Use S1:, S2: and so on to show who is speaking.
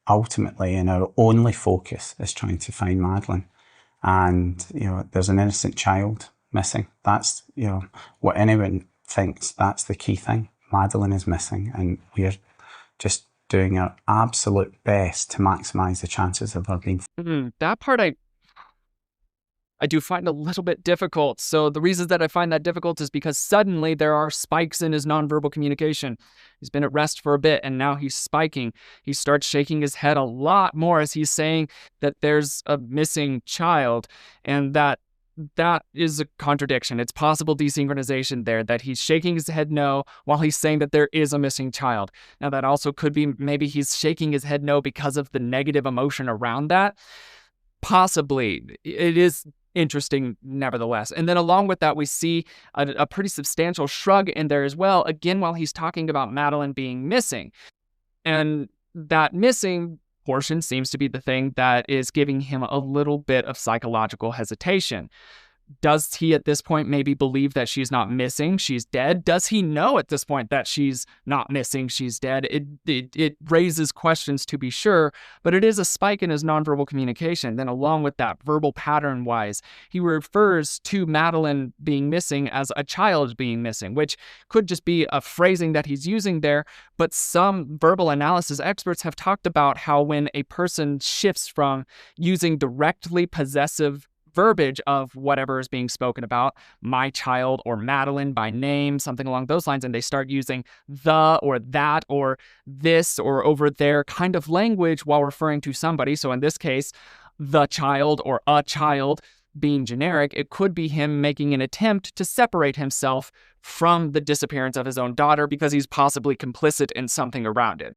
S1: ultimately, and our only focus is trying to find Madeline. And, there's an innocent child missing. That's, what anyone thinks, that's the key thing. Madeline is missing, and we're just doing our absolute best to maximise the chances of her being.
S2: That part I do find a little bit difficult. So the reasons that I find that difficult is because suddenly there are spikes in his nonverbal communication. He's been at rest for a bit and now he's spiking. He starts shaking his head a lot more as he's saying that there's a missing child, and that is a contradiction. It's possible desynchronization there, that he's shaking his head no while he's saying that there is a missing child. Now that also could be maybe he's shaking his head no because of the negative emotion around that. Possibly. It is interesting nevertheless. And then along with that, we see a pretty substantial shrug in there as well, again, while he's talking about Madeline being missing. And that missing portion seems to be the thing that is giving him a little bit of psychological hesitation. Does he at this point maybe believe that she's not missing, she's dead? Does he know at this point that she's not missing, she's dead? It raises questions, to be sure, but it is a spike in his nonverbal communication. Then along with that, verbal pattern-wise, he refers to Madeline being missing as a child being missing, which could just be a phrasing that he's using there, but some verbal analysis experts have talked about how when a person shifts from using directly possessive verbiage of whatever is being spoken about, my child or Madeline by name, something along those lines, and they start using the or that or this or over there kind of language while referring to somebody. So in this case, the child or a child being generic, it could be him making an attempt to separate himself from the disappearance of his own daughter because he's possibly complicit in something around it.